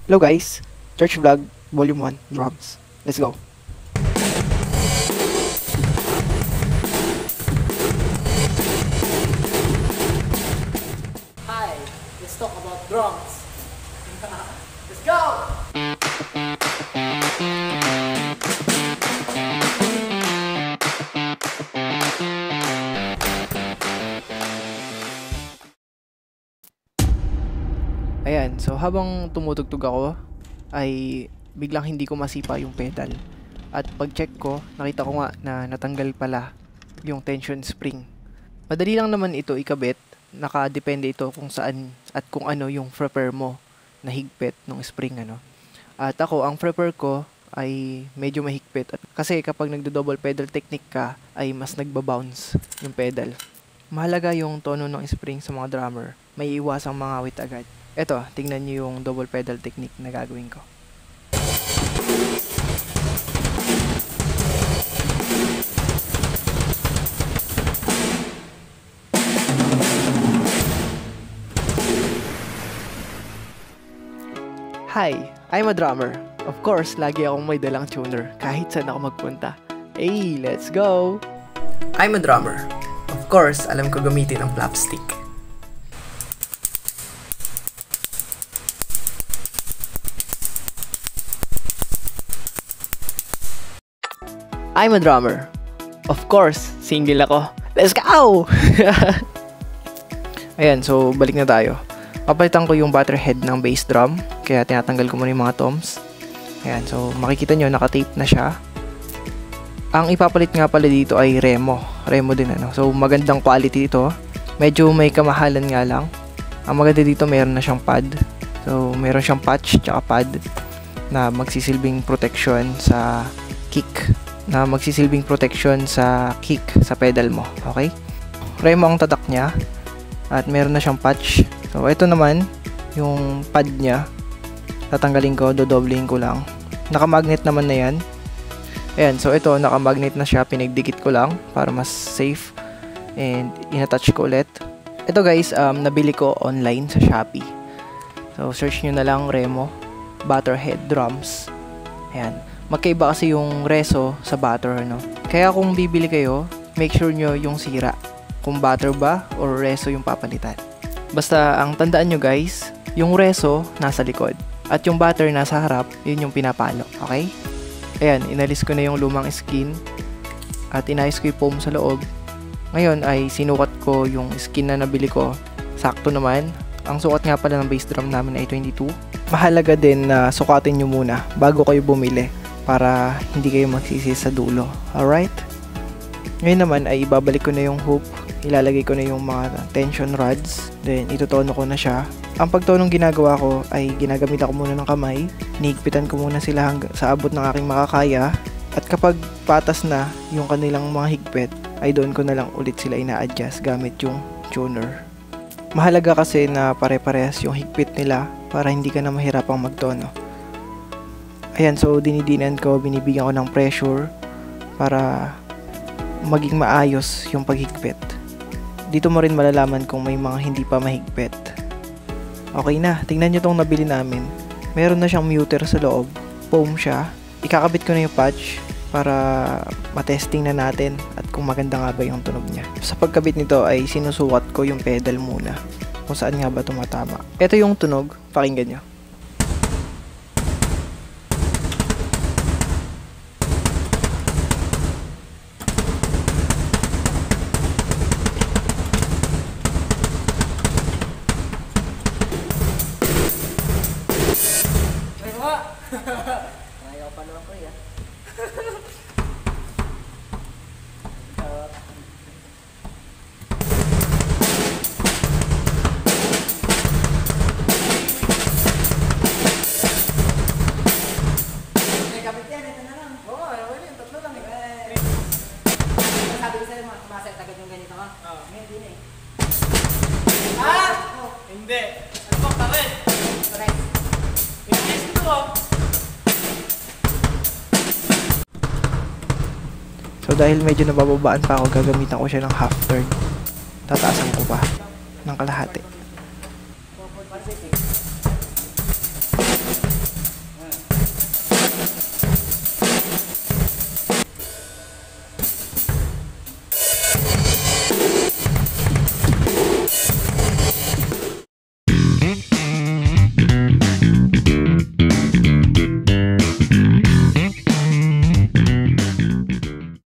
Hello guys, Church Vlog, Volume 1, Drums. Let's go. Hi, let's talk about drums. Let's go! Ayan, so habang tumutugtog ako, ay biglang hindi ko masipa yung pedal. At pag check ko, nakita ko nga na natanggal pala yung tension spring. Madali lang naman ito ikabit, nakadepende ito kung saan at kung ano yung prepare mo na higpit ng spring ano. At ako, ang prepare ko ay medyo mahigpit. At kasi kapag nagdo-double pedal technique ka, ay mas nagbabounce yung pedal. Mahalaga yung tono ng spring sa mga drummer. May iwasang mangawit agad. Eto, tingnan nyo yung double pedal technique na gagawin ko. Hi, I'm a drummer. Of course, lagi akong may dalang tuner kahit saan ako magpunta. Hey, let's go! I'm a drummer. Of course, alam ko gamitin ang flapstick. I'm a drummer. Of course, single ako. Let's go! Ayan, so balik na tayo. Papalitan ko yung butter head ng bass drum, kaya tinatanggal ko muna yung mga toms. Ayan, so makikita nyo, nakatape na siya. Ang ipapalit nga pala dito ay Remo. Remo din ano. So magandang quality ito. Medyo may kamahalan nga lang. Ang maganda dito, meron na siyang pad. So meron siyang patch tsaka pad na magsisilbing protection sa kick. Sa pedal mo. Okay? Remo ang tatak niya. At meron na siyang patch. So ito naman, yung pad niya. Tatanggalin ko, dodoblehin ko lang. Nakamagnet naman na yan. Ayan, so ito, nakamagnet na siya. Pinagdikit ko lang para mas safe. And inattach ko ulit. Ito guys, nabili ko online sa Shopee. So search nyo na lang Remo Butterhead Drums. Ayan. Magkaiba kasi yung reso sa butter, no? Kaya kung bibili kayo, make sure nyo yung sira. Kung butter ba or reso yung papalitan. Basta ang tandaan nyo guys, yung reso nasa likod. At yung butter nasa harap, yun yung pinapalo. Okay? Ayan, inalis ko na yung lumang skin. At inayos ko yung foam sa loob. Ngayon ay sinukat ko yung skin na nabili ko. Sakto naman. Ang sukat nga pala ng bass drum namin ay 22. Mahalaga din na sukatin nyo muna bago kayo bumili. Para hindi kayo magsisi sa dulo. Alright? Ngayon naman ay ibabalik ko na yung hoop. Ilalagay ko na yung mga tension rods. Then itutono ko na siya. Ang pagtonong ginagawa ko ay ginagamit ako muna ng kamay. Hinihigpitan ko muna sila sa abot ng aking makakaya. At kapag patas na yung kanilang mga higpit, ay doon ko na lang ulit sila ina-adjust gamit yung tuner. Mahalaga kasi na pare-parehas yung higpit nila para hindi ka na mahirapang magtono. Ayan, so dinidinan ko, binibigyan ko ng pressure para maging maayos yung paghigpit. Dito mo rin malalaman kung may mga hindi pa mahigpit. Okay na, tingnan nyo tong nabili namin. Meron na siyang muter sa loob, foam siya. Ikakabit ko na yung patch para matesting na natin at kung maganda nga ba yung tunog niya. Sa pagkabit nito ay sinusukat ko yung pedal muna kung saan nga ba tumatama. Ito yung tunog, pakinggan nyo. Ayaw pa naman ko yan. May kapit yan, ito na lang. Oo, ayaw yun, tatlo lang eh. Sabi ko sa'yo, kumaset agad yung ganito ka? Oo. Ngayon din eh. Ah! Hindi. Ano bang takit? Correct. Inis ko. So dahil medyo nabababaan pa ako, gagamitan ko siya ng half turn. Tataasan ko pa ng kalahati.